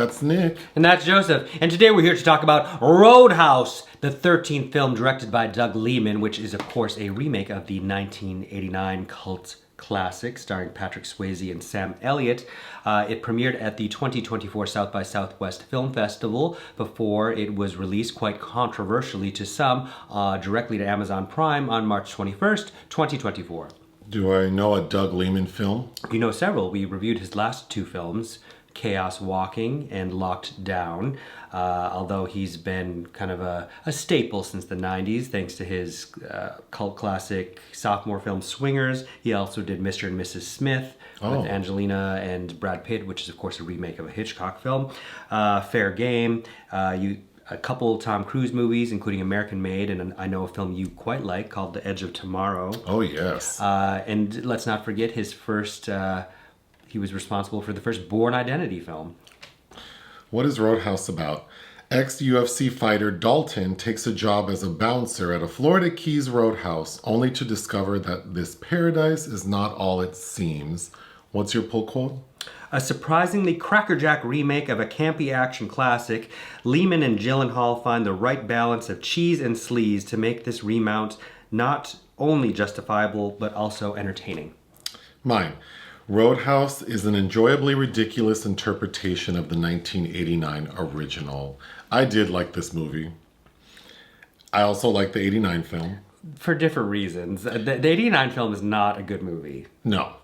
That's Nick. And that's Joseph. And today we're here to talk about Roadhouse, the 13th film directed by Doug Liman, which is, of course, a remake of the 1989 cult classic starring Patrick Swayze and Sam Elliott. It premiered at the 2024 South by Southwest Film Festival before it was released, quite controversially to some, directly to Amazon Prime on March 21st, 2024. Do I know a Doug Liman film? You know several. We reviewed his last two films, Chaos Walking and Locked Down, although he's been kind of a staple since the 90s thanks to his cult classic sophomore film Swingers. He also did Mr. and Mrs. Smith with Angelina and Brad Pitt, which is of course a remake of a Hitchcock film. Fair Game, a couple Tom Cruise movies, including American Made, and I know a film you quite like called The Edge of Tomorrow. Oh, yes. And let's not forget his first... he was responsible for the first Bourne Identity film. What is Roadhouse about? Ex-UFC fighter Dalton takes a job as a bouncer at a Florida Keys roadhouse, only to discover that this paradise is not all it seems. What's your pull quote? A surprisingly crackerjack remake of a campy action classic, Liman and Gyllenhaal find the right balance of cheese and sleaze to make this remount not only justifiable, but also entertaining. Mine. Roadhouse is an enjoyably ridiculous interpretation of the 1989 original. I did like this movie. I also like the 89 film. For different reasons. The 89 film is not a good movie. No.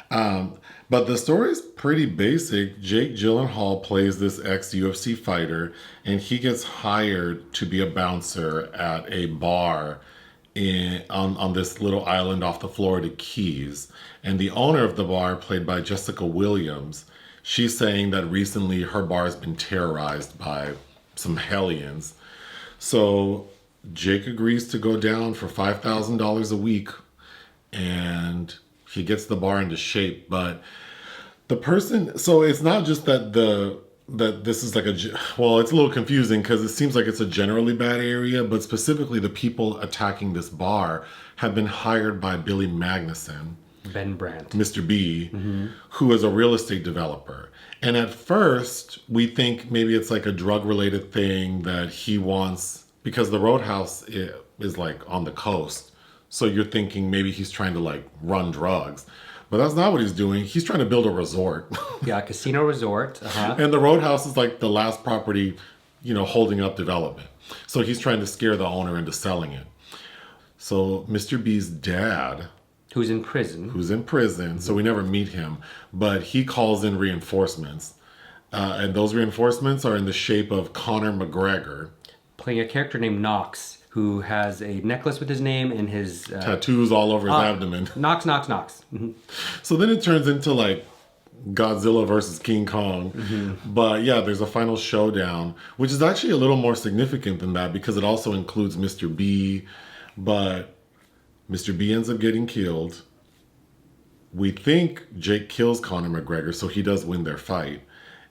But the story's pretty basic. Jake Gyllenhaal plays this ex-UFC fighter, and he gets hired to be a bouncer at a bar on this little island off the Florida Keys. And the owner of the bar, played by Jessica Williams, she's saying that recently her bar has been terrorized by some hellions. So Jake agrees to go down for $5,000 a week, and he gets the bar into shape. But the person, so it's not just that this is like it's a little confusing because it seems like it's a generally bad area, but specifically the people attacking this bar have been hired by Billy Magnussen, Ben Brandt, Mr. B, who is a real estate developer. And at first we think maybe it's like a drug related thing that he wants, because the Roadhouse is like on the coast. So you're thinking maybe he's trying to like run drugs. But that's not what he's doing. He's trying to build a resort. Yeah, casino resort. And the Roadhouse is like the last property, holding up development. So he's trying to scare the owner into selling it. So Mr. B's dad... Who's in prison. So we never meet him. But he calls in reinforcements. And those reinforcements are in the shape of Conor McGregor. Playing a character named Knox, who has a necklace with his name and his... tattoos all over his abdomen. Knox. So then it turns into like Godzilla versus King Kong. But yeah, there's a final showdown, which is actually a little more significant than that because it also includes Mr. B. But Mr. B ends up getting killed. We think Jake kills Conor McGregor, so he does win their fight.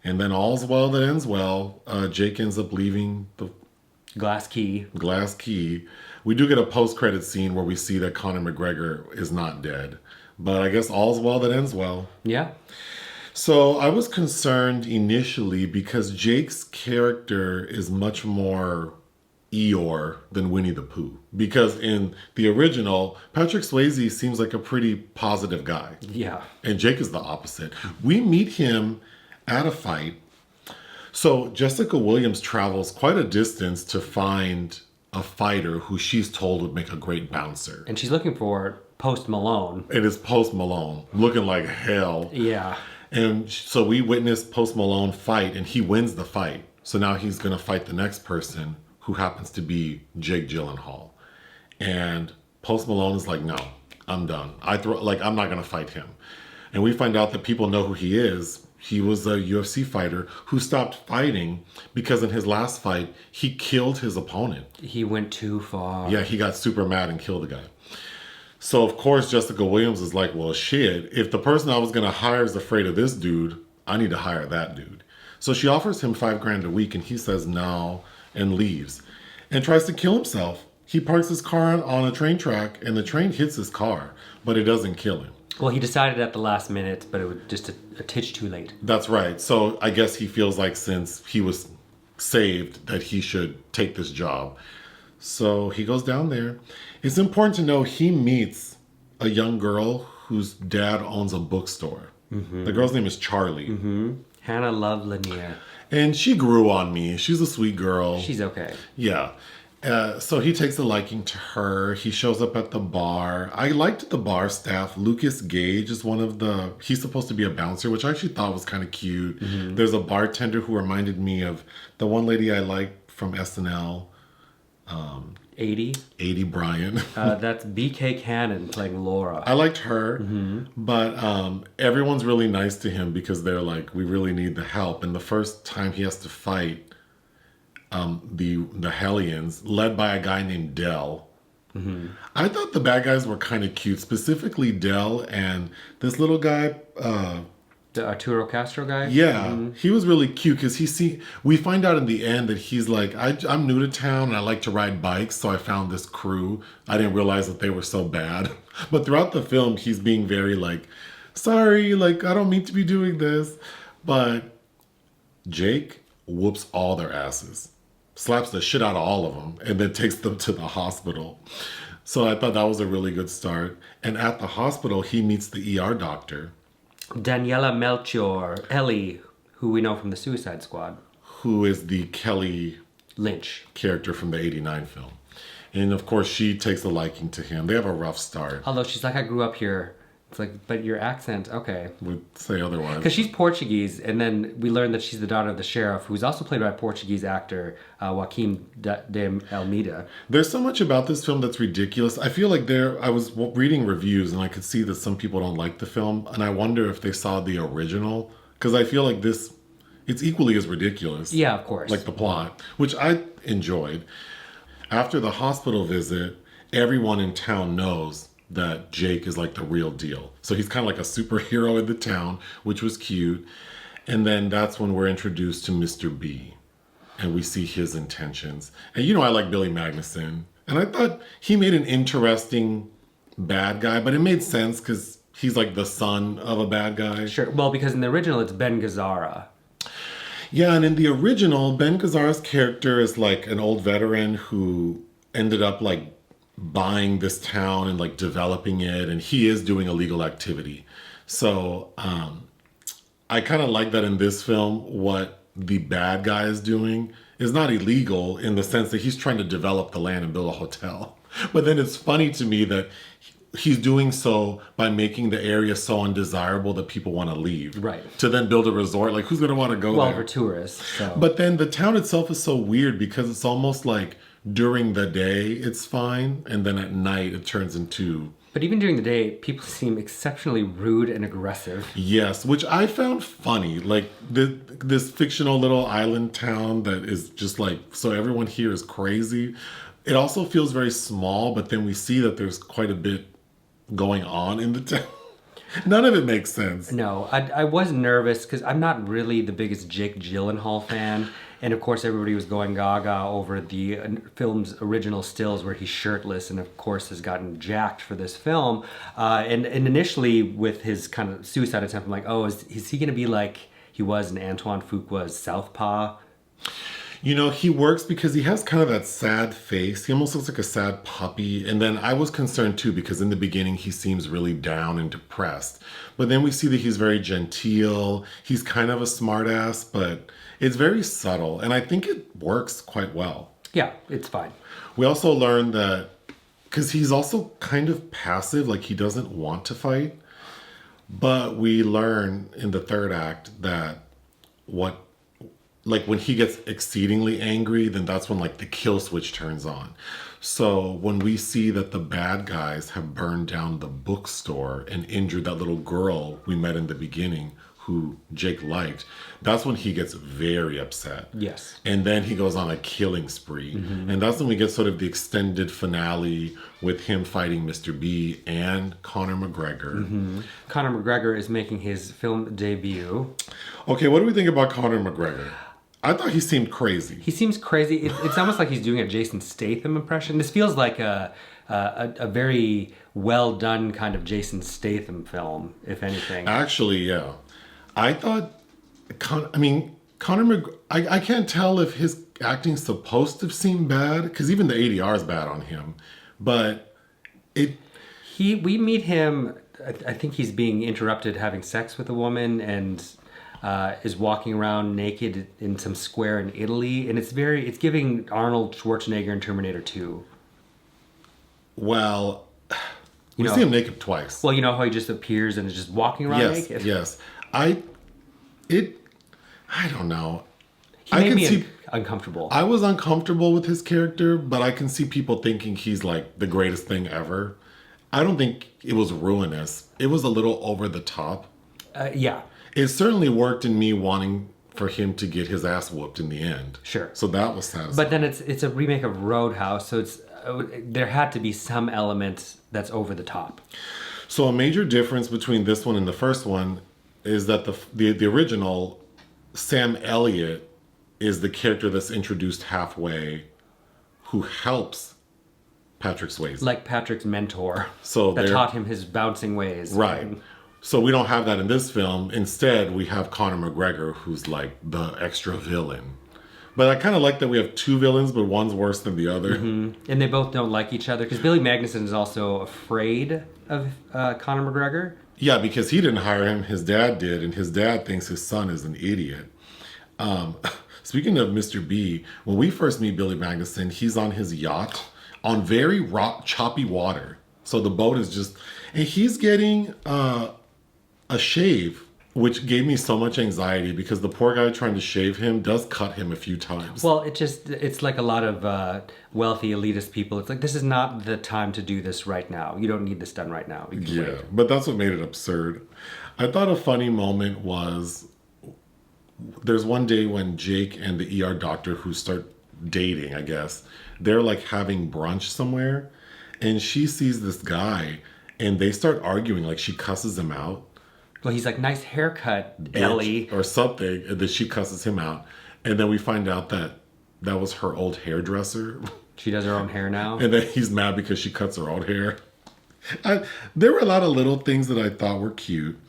And then all's well that ends well. Jake ends up leaving the... Glass key. We do get a post-credit scene where we see that Conor McGregor is not dead. But I guess all's well that ends well. Yeah. So I was concerned initially because Jake's character is much more Eeyore than Winnie the Pooh. Because in the original, Patrick Swayze seems like a pretty positive guy. Yeah. And Jake is the opposite. We meet him at a fight. So Jessica Williams travels quite a distance to find a fighter who she's told would make a great bouncer. And she's looking for Post Malone. It is Post Malone, looking like hell. Yeah. And so we witness Post Malone fight, and he wins the fight. So now he's going to fight the next person, who happens to be Jake Gyllenhaal. And Post Malone is like, no, I'm done. I'm not going to fight him. And we find out that people know who he is. He was a UFC fighter who stopped fighting because in his last fight, he killed his opponent. He went too far. Yeah, he got super mad and killed the guy. So, of course, Jessica Williams is like, well, shit, if the person I was going to hire is afraid of this dude, I need to hire that dude. So she offers him $5,000 a week, and he says no and leaves and tries to kill himself. He parks his car on a train track, and the train hits his car, but it doesn't kill him. Well, he decided at the last minute, but it was just a titch too late. That's right. So I guess he feels like since he was saved that he should take this job. So he goes down there. It's important to know he meets a young girl whose dad owns a bookstore. The girl's name is Charlie. Hannah Love Lanier. And she grew on me. She's a sweet girl. She's okay. Yeah. So he takes a liking to her. He shows up at the bar. I liked the bar staff. Lukas Gage is one of the... He's supposed to be a bouncer, which I actually thought was kind of cute. There's a bartender who reminded me of the one lady I liked from SNL. 80 Bryant. That's BK Cannon playing Laura. I liked her, but everyone's really nice to him because they're like, we really need the help. And the first time he has to fight the Hellions, led by a guy named Dell. I thought the bad guys were kind of cute, specifically Dell and this little guy. The Arturo Castro guy? Yeah, he was really cute because we find out in the end that he's like, I'm new to town and I like to ride bikes, so I found this crew. I didn't realize that they were so bad. But throughout the film, he's being very like, sorry, like, I don't mean to be doing this. But Jake whoops all their asses, slaps the shit out of all of them, and then takes them to the hospital. So I thought that was a really good start. And at the hospital, he meets the ER doctor. Daniela Melchior, Ellie, who we know from the Suicide Squad. Who is the Kelly Lynch character from the 89 film. And of course, she takes a liking to him. They have a rough start. Although she's like, I grew up here. It's like, but your accent, okay. Would say otherwise. Because she's Portuguese, and then we learn that she's the daughter of the sheriff, who's also played by a Portuguese actor, Joaquim de Almeida. There's so much about this film that's ridiculous. I feel like I was reading reviews, and I could see that some people don't like the film, and I wonder if they saw the original, because I feel like it's equally as ridiculous. Yeah, of course. Like the plot, which I enjoyed. After the hospital visit, everyone in town knows that Jake is like the real deal. So he's kind of like a superhero in the town, which was cute. And then that's when we're introduced to Mr. B. And we see his intentions. And I like Billy Magnussen. And I thought he made an interesting bad guy, but it made sense because he's like the son of a bad guy. Sure. Well, because in the original, it's Ben Gazzara. Yeah, and in the original, Ben Gazzara's character is like an old veteran who ended up like buying this town and like developing it, and he is doing illegal activity. So I kind of like that in this film what the bad guy is doing is not illegal in the sense that he's trying to develop the land and build a hotel. But then it's funny to me that he's doing so by making the area so undesirable that people want to leave. Right. To then build a resort. Like, who's going to want to go there? Well, for tourists. So. But then the town itself is so weird because it's almost like during the day it's fine, and then at night it turns into... But even during the day, people seem exceptionally rude and aggressive. Yes, which I found funny. Like this fictional little island town that is just like, so everyone here is crazy. It also feels very small, but then we see that there's quite a bit going on in the town. None of it makes sense. No, I was nervous because I'm not really the biggest Jake Gyllenhaal fan. And of course, everybody was going gaga over the film's original stills where he's shirtless and of course has gotten jacked for this film. And initially with his kind of suicide attempt, I'm like, oh, is he going to be like he was in Antoine Fuqua's Southpaw? He works because he has kind of that sad face. He almost looks like a sad puppy. And then I was concerned too because in the beginning he seems really down and depressed. But then we see that he's very genteel. He's kind of a smartass, but it's very subtle. And I think it works quite well. Yeah, it's fine. We also learn that because he's also kind of passive, like he doesn't want to fight. But we learn in the third act that when he gets exceedingly angry, then that's when like the kill switch turns on. So when we see that the bad guys have burned down the bookstore and injured that little girl we met in the beginning who Jake liked, that's when he gets very upset. Yes. And then he goes on a killing spree. Mm-hmm. And that's when we get sort of the extended finale with him fighting Mr. B and Conor McGregor. Mm-hmm. Conor McGregor is making his film debut. Okay, what do we think about Conor McGregor? I thought he seemed crazy. He seems crazy. It's almost like he's doing a Jason Statham impression. This feels like a very well done kind of Jason Statham film, if anything. Actually, yeah. I thought, Conor I can't tell if his acting's supposed to seem bad, because even the ADR is bad on him. But we meet him, I think he's being interrupted having sex with a woman and is walking around naked in some square in Italy. And it's giving Arnold Schwarzenegger in Terminator 2. Well, we see him naked twice. Well, you know how he just appears and is just walking around naked? Yes. I don't know. He made me uncomfortable. I was uncomfortable with his character, but I can see people thinking he's like the greatest thing ever. I don't think it was ruinous. It was a little over the top. Yeah. It certainly worked in me wanting for him to get his ass whooped in the end. Sure. So that was satisfying. But then it's a remake of Roadhouse, so there had to be some element that's over the top. So a major difference between this one and the first one is that the original, Sam Elliott, is the character that's introduced halfway who helps Patrick Swayze. Like Patrick's mentor So that taught him his bouncing ways. Right. So we don't have that in this film. Instead, we have Conor McGregor, who's like the extra villain. But I kind of like that we have two villains, but one's worse than the other. Mm-hmm. And they both don't like each other, because Billy Magnussen is also afraid of Conor McGregor. Yeah, because he didn't hire him. His dad did, and his dad thinks his son is an idiot. Speaking of Mr. B, when we first meet Billy Magnussen, he's on his yacht on very choppy water. So the boat is just... And he's getting a shave, which gave me so much anxiety because the poor guy trying to shave him does cut him a few times. Well, it's like a lot of wealthy elitist people. It's like, this is not the time to do this right now. You don't need this done right now. You can wait. But that's what made it absurd. I thought a funny moment was... There's one day when Jake and the ER doctor, who start dating, I guess, they're like having brunch somewhere, and she sees this guy and they start arguing, like she cusses him out. Well, he's like, nice haircut, Bitch, Ellie. or something, and then she cusses him out. And then we find out that was her old hairdresser. She does her own hair now. And then he's mad because she cuts her own hair. There were a lot of little things that I thought were cute.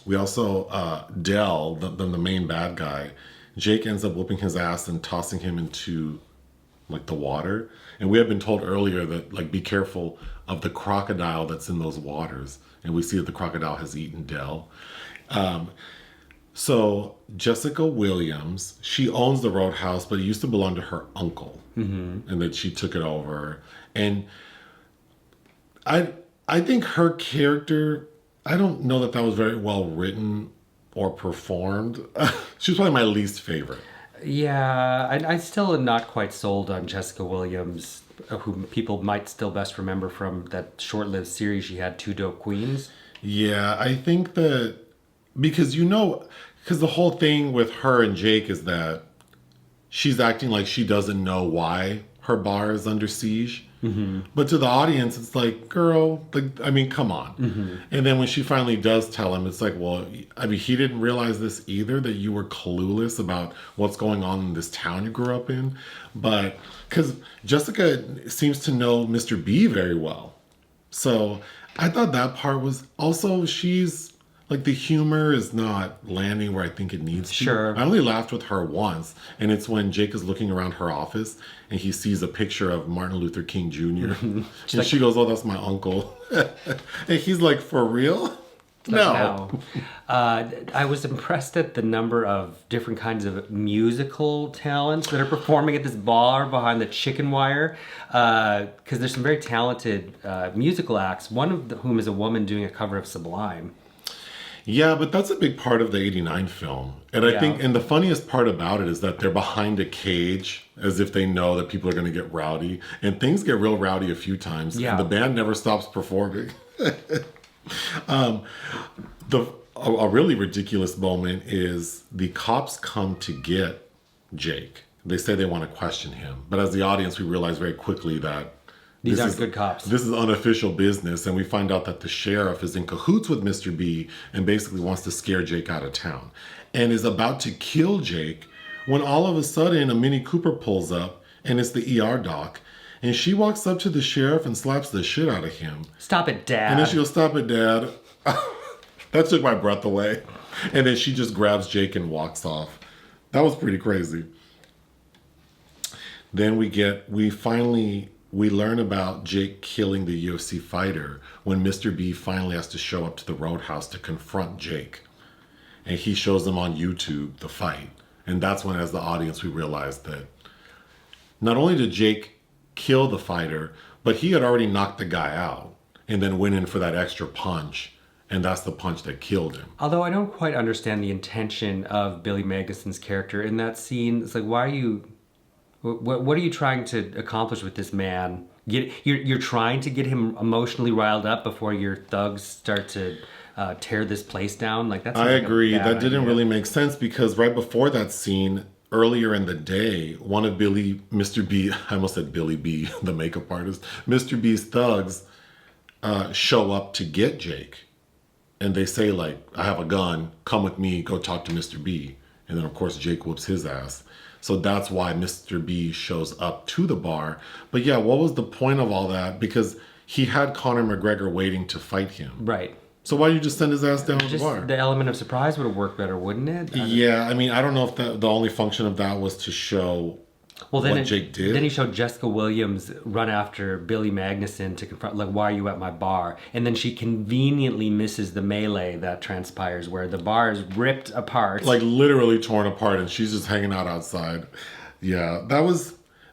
We also, Dell, the main bad guy, Jake ends up whooping his ass and tossing him into like the water. And we had been told earlier that like be careful of the crocodile that's in those waters. And we see that the crocodile has eaten Dell. So Jessica Williams, she owns the Roadhouse, but it used to belong to her uncle. Mm-hmm. And then she took it over. And I think her character... I don't know that was very well written or performed. She was probably my least favorite. Yeah, I still am not quite sold on Jessica Williams, who people might still best remember from that short-lived series she had, Two Dope Queens. Yeah, I think that because the whole thing with her and Jake is that she's acting like she doesn't know why her bar is under siege. Mm-hmm. But to the audience, it's like, girl, come on. Mm-hmm. And then when she finally does tell him, it's like, well, he didn't realize this either, that you were clueless about what's going on in this town you grew up in. But because Jessica seems to know Mr. B very well. So I thought that part was also, she's like, the humor is not landing where I think it needs to. Sure. I only laughed with her once, and it's when Jake is looking around her office and he sees a picture of Martin Luther King Jr. And she goes, oh, that's my uncle. And he's like, for real? No. I was impressed at the number of different kinds of musical talents that are performing at this bar behind the chicken wire. Because there's some very talented musical acts, one of whom is a woman doing a cover of Sublime. Yeah, but that's a big part of the 89 film. And I think, and the funniest part about it is that they're behind a cage as if they know that people are going to get rowdy. And things get real rowdy a few times. Yeah. And the band never stops performing. A really ridiculous moment is the cops come to get Jake. They say they want to question him. But as the audience, we realize very quickly that These aren't good cops. This is unofficial business, and we find out that the sheriff is in cahoots with Mr. B and basically wants to scare Jake out of town and is about to kill Jake when all of a sudden a Mini Cooper pulls up and it's the ER doc, and she walks up to the sheriff and slaps the shit out of him. Stop it, Dad. And then she goes, "Stop it, Dad." That took my breath away. And then she just grabs Jake and walks off. That was pretty crazy. Then we learn about Jake killing the UFC fighter when Mr. B finally has to show up to the Roadhouse to confront Jake. And he shows them on YouTube the fight. And that's when, as the audience, we realized that not only did Jake kill the fighter, but he had already knocked the guy out and then went in for that extra punch. And that's the punch that killed him. Although I don't quite understand the intention of Billy Magnussen's character in that scene. It's like, why are you... What are you trying to accomplish with this man? You're trying to get him emotionally riled up before your thugs start to tear this place down? Like that's. I agree. That didn't really make sense because right before that scene, earlier in the day, one of Mr. B, I almost said Billy B, the makeup artist, Mr. B's thugs show up to get Jake. And they say, like, "I have a gun, come with me, go talk to Mr. B." And then, of course, Jake whoops his ass. So that's why Mr. B shows up to the bar. But yeah, what was the point of all that? Because he had Conor McGregor waiting to fight him. Right. So why don't you just send his ass down to the bar? The element of surprise would have worked better, wouldn't it? I mean, I don't know if the only function of that was to show what Jake did. Then he showed Jessica Williams run after Billy Magnussen to confront, like, "Why are you at my bar?" And then she conveniently misses the melee that transpires where the bar is ripped apart. Like literally torn apart and she's just hanging out outside. Yeah,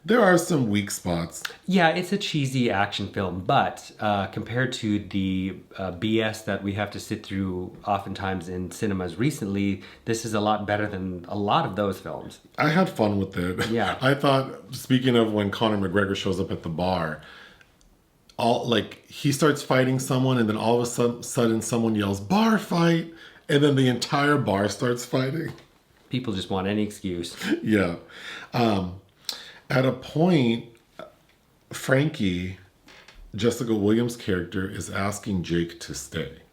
there are some weak spots. Yeah, it's a cheesy action film, but compared to the BS that we have to sit through oftentimes in cinemas recently, this is a lot better than a lot of those films. I had fun with it. Yeah. I thought, speaking of when Conor McGregor shows up at the bar, he starts fighting someone and then all of a sudden someone yells, "Bar fight!" And then the entire bar starts fighting. People just want any excuse. Yeah. At a point, Frankie, Jessica Williams' character, is asking Jake to stay.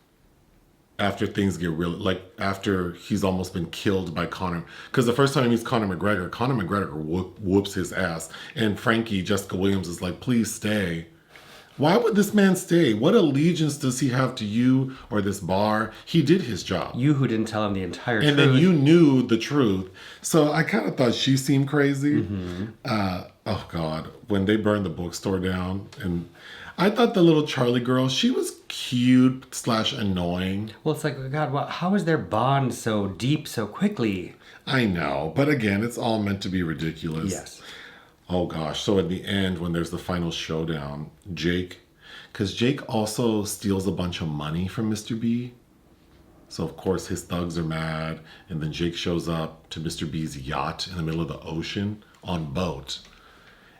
After things get really, after he's almost been killed by Conor. Because the first time he meets Conor McGregor whoops his ass. And Frankie, Jessica Williams, is like, "Please stay." Why would this man stay? What allegiance does he have to you or this bar? He did his job. You who didn't tell him the entire truth. And then you knew the truth. So I kind of thought she seemed crazy. Mm-hmm. Oh, God. When they burned the bookstore down. And I thought the little Charlie girl, she was cute/annoying. Well, it's like, God, how is their bond so deep so quickly? I know. But again, it's all meant to be ridiculous. Yes. Oh, gosh. So at the end, when there's the final showdown, because Jake also steals a bunch of money from Mr. B. So, of course, his thugs are mad. And then Jake shows up to Mr. B's yacht in the middle of the ocean on boat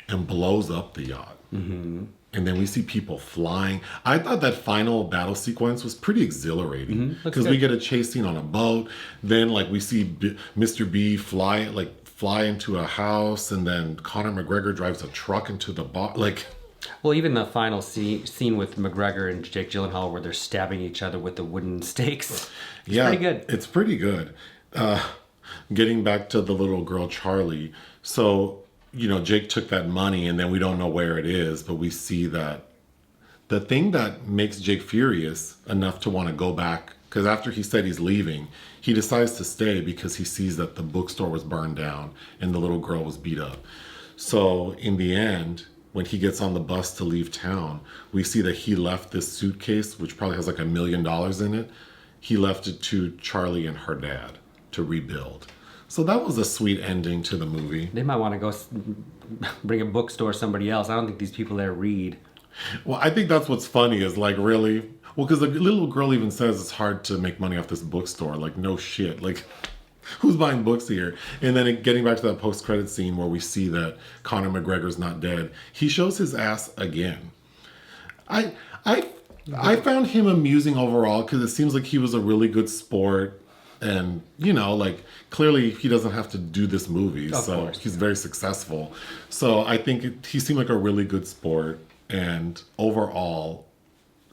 and blows up the yacht. Mm-hmm. And then we see people flying. I thought that final battle sequence was pretty exhilarating. Because we get a chase scene on a boat. Then, we see Mr. B fly into a house. And then Conor McGregor drives a truck into the bar. Well, even the final scene with McGregor and Jake Gyllenhaal where they're stabbing each other with the wooden stakes. It's pretty good. It's pretty good. Getting back to the little girl, Charlie. So, Jake took that money and then we don't know where it is, but we see that the thing that makes Jake furious enough to want to go back, because after he said he's leaving, he decides to stay because he sees that the bookstore was burned down and the little girl was beat up. So in the end, when he gets on the bus to leave town, we see that he left this suitcase, which probably has $1 million in it. He left it to Charlie and her dad to rebuild. So that was a sweet ending to the movie. They might want to go bring a bookstore somebody else. I don't think these people there read. Well, I think that's what's funny is really... Well, because the little girl even says it's hard to make money off this bookstore. No shit. Who's buying books here? And then getting back to that post-credit scene where we see that Conor McGregor's not dead, he shows his ass again. I found him amusing overall because it seems like he was a really good sport. And, clearly he doesn't have to do this movie. So he's very successful. So I think he seemed like a really good sport. And overall,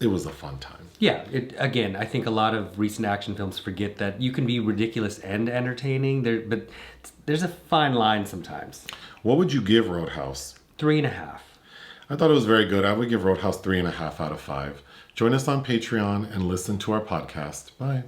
it was a fun time. Yeah, again, I think a lot of recent action films forget that you can be ridiculous and entertaining, but there's a fine line sometimes. What would you give Roadhouse? 3.5. I thought it was very good. I would give Roadhouse 3.5 out of 5. Join us on Patreon and listen to our podcast. Bye.